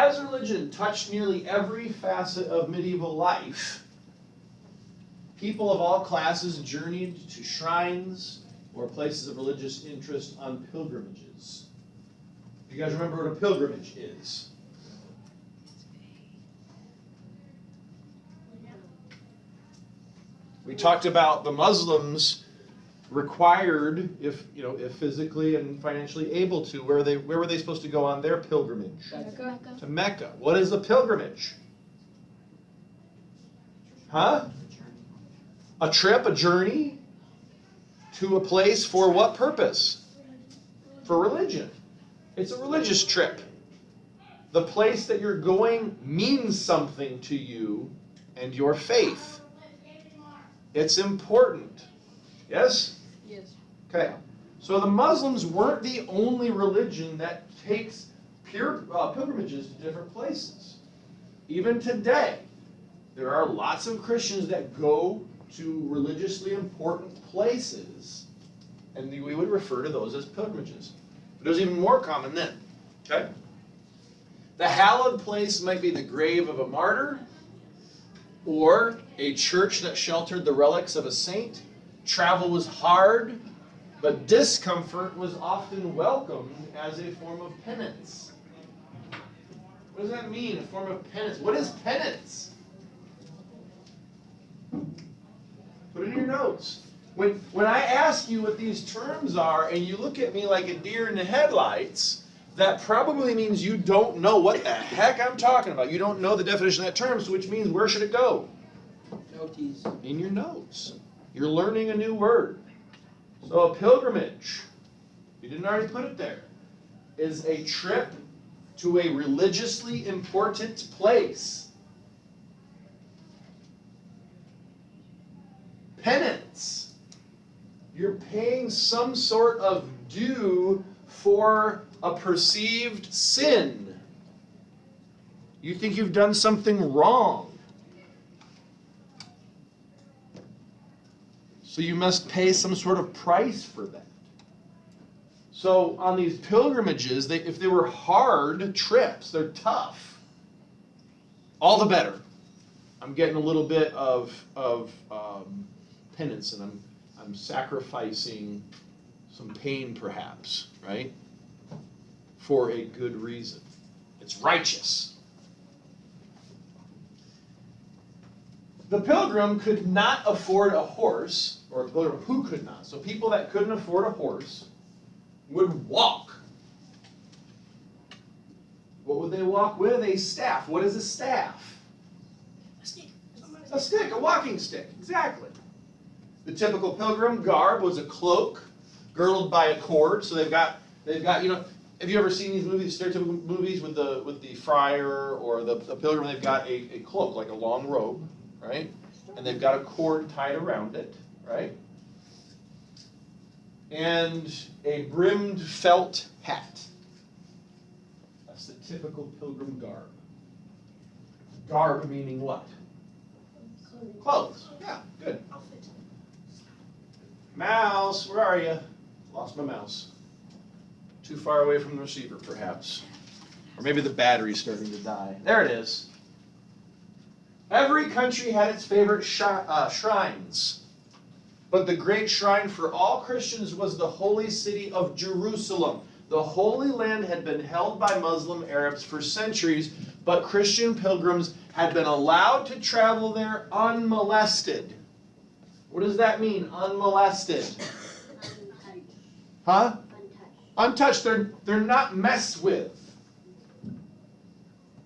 as religion touched nearly every facet of medieval life, people of all classes journeyed to shrines or places of religious interest on pilgrimages. You guys remember what a pilgrimage is? We talked about the Muslims required, if physically and financially able to, where were they supposed to go on their pilgrimage? Mecca. To Mecca. What is a pilgrimage? Huh? A trip, a journey to a place for what purpose? For religion. It's a religious trip. The place that you're going means something to you and your faith. It's important. Yes? Yes. Okay. So the Muslims weren't the only religion that takes pilgrimages to different places. Even today, there are lots of Christians that go to religiously important places, and we would refer to those as pilgrimages. But it was even more common then. Okay? The hallowed place might be the grave of a martyr, or a church that sheltered the relics of a saint. Travel was hard, but discomfort was often welcomed as a form of penance. What does that mean, a form of penance? What is penance? Put it in your notes. When I ask you what these terms are and you look at me like a deer in the headlights, that probably means you don't know what the heck I'm talking about. You don't know the definition of that term, so which means where should it go? Notes. In your notes. You're learning a new word. So a pilgrimage, you didn't already put it there, is a trip to a religiously important place. Penance. You're paying some sort of due for a perceived sin. You think you've done something wrong. So you must pay some sort of price for that. So on these pilgrimages, if they were hard trips, they're tough, all the better. I'm getting a little bit of penance, and I'm sacrificing some pain perhaps, right? For a good reason. It's righteous. The pilgrim could not afford a horse, or a pilgrim who could not. So people that couldn't afford a horse would walk. What would they walk with? A staff. What is a staff? A stick. A stick, a walking stick, exactly. The typical pilgrim garb was a cloak girdled by a cord. So they've got have you ever seen these movies, stereotypical movies with the friar or the pilgrim? They've got a cloak, like a long robe, right? And they've got a cord tied around it, right? And a brimmed felt hat. That's the typical pilgrim garb. Garb meaning what? Clothes. Yeah, good. Outfit. Mouse, where are you? Lost my mouse. Too far away from the receiver, perhaps. Or maybe the battery's starting to die. There it is. Every country had its favorite shrines. But the great shrine for all Christians was the holy city of Jerusalem. The Holy Land had been held by Muslim Arabs for centuries, but Christian pilgrims had been allowed to travel there unmolested. What does that mean, unmolested? Huh? Untouched. They're not messed with.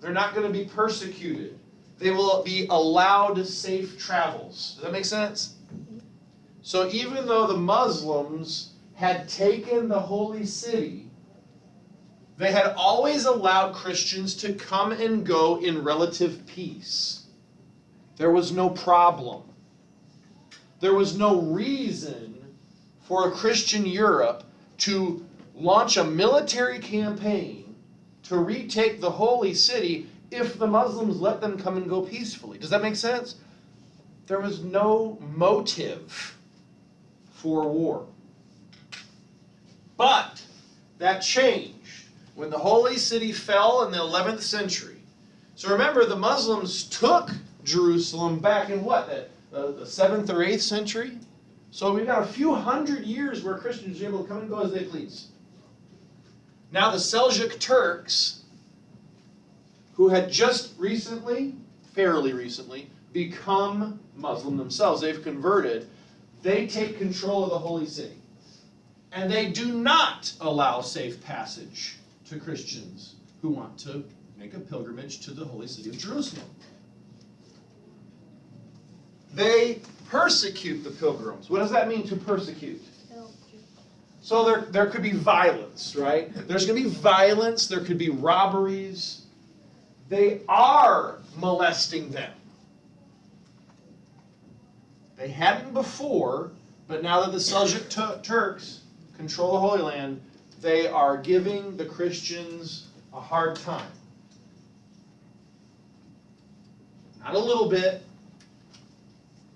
They're not going to be persecuted. They will be allowed safe travels. Does that make sense? So even though the Muslims had taken the holy city, they had always allowed Christians to come and go in relative peace. There was no problem. There was no reason for a Christian Europe to launch a military campaign to retake the holy city if the Muslims let them come and go peacefully. Does that make sense? There was no motive for war. But that changed when the holy city fell in the 11th century. So remember, the Muslims took Jerusalem back in what, the 7th or 8th century? So we've got a few hundred years where Christians are able to come and go as they please. Now the Seljuk Turks, who had just recently, fairly recently, become Muslim themselves, they've converted, they take control of the holy city. And they do not allow safe passage to Christians who want to make a pilgrimage to the holy city of Jerusalem. They persecute the pilgrims. What does that mean, to persecute? So there could be violence, right? There's going to be violence. There could be robberies. They are molesting them. They hadn't before, but now that the Seljuk Turks control the Holy Land, they are giving the Christians a hard time. Not a little bit.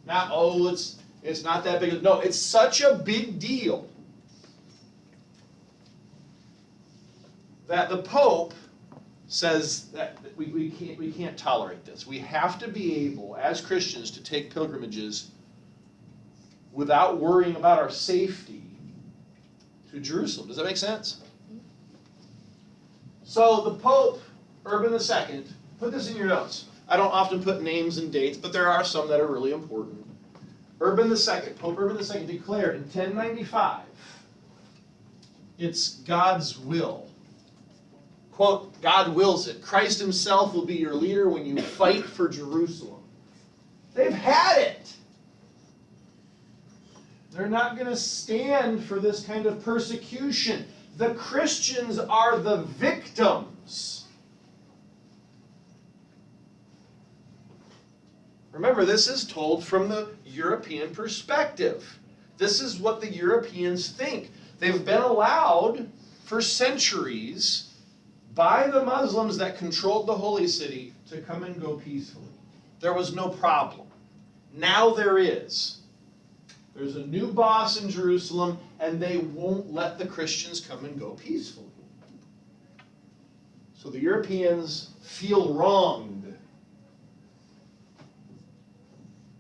Not, oh, it's not that big. No, it's such a big deal that the Pope says that we can't tolerate this. We have to be able, as Christians, to take pilgrimages without worrying about our safety to Jerusalem. Does that make sense? So the Pope, Urban II, put this in your notes. I don't often put names and dates, but there are some that are really important. Urban II, Pope Urban II declared in 1095, it's God's will. Quote, God wills it. Christ himself will be your leader when you fight for Jerusalem. They've had it. They're not going to stand for this kind of persecution. The Christians are the victims. Remember, this is told from the European perspective. This is what the Europeans think. They've been allowed for centuries by the Muslims that controlled the holy city to come and go peacefully. There was no problem. Now there is. There's a new boss in Jerusalem, and they won't let the Christians come and go peacefully. So the Europeans feel wronged.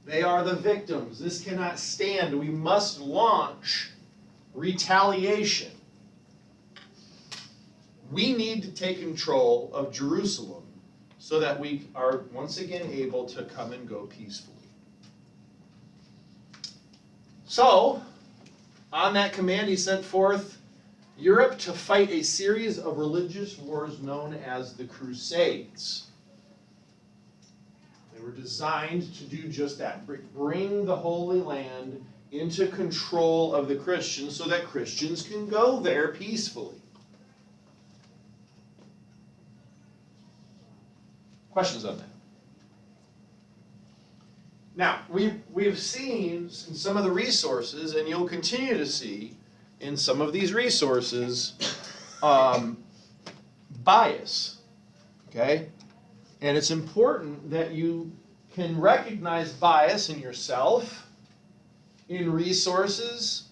They are the victims. This cannot stand. We must launch retaliation. We need to take control of Jerusalem so that we are once again able to come and go peacefully. So, on that command, he sent forth Europe to fight a series of religious wars known as the Crusades. They were designed to do just that, bring the Holy Land into control of the Christians so that Christians can go there peacefully. Questions on that? Now, we've seen in some of the resources, and you'll continue to see in some of these resources, bias, okay? And it's important that you can recognize bias in yourself, in resources.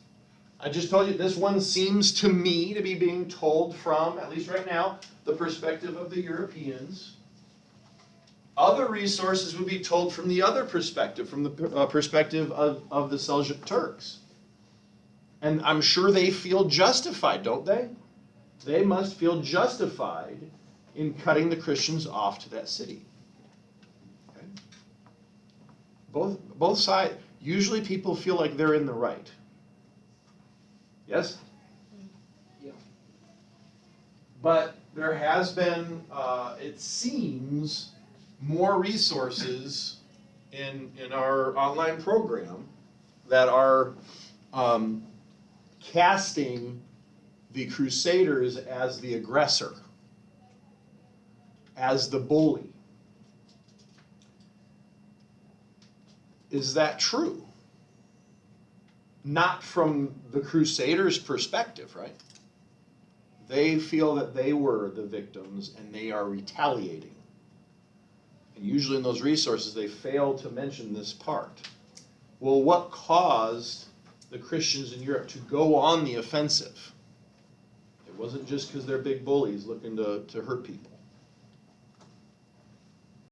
I just told you this one seems to me to be being told from, at least right now, the perspective of the Europeans. Other resources would be told from the other perspective, from the perspective of the Seljuk Turks. And I'm sure they feel justified, don't they? They must feel justified in cutting the Christians off to that city. Okay? Both sides, usually people feel like they're in the right. Yes? Yeah. But there has been, it seems, more resources in our online program that are casting the Crusaders as the aggressor, as the bully. Is that true? Not from the Crusaders' perspective, right? They feel that they were the victims and they are retaliating. And usually in those resources, they fail to mention this part. Well, what caused the Christians in Europe to go on the offensive? It It wasn't just because they're big bullies looking to hurt people.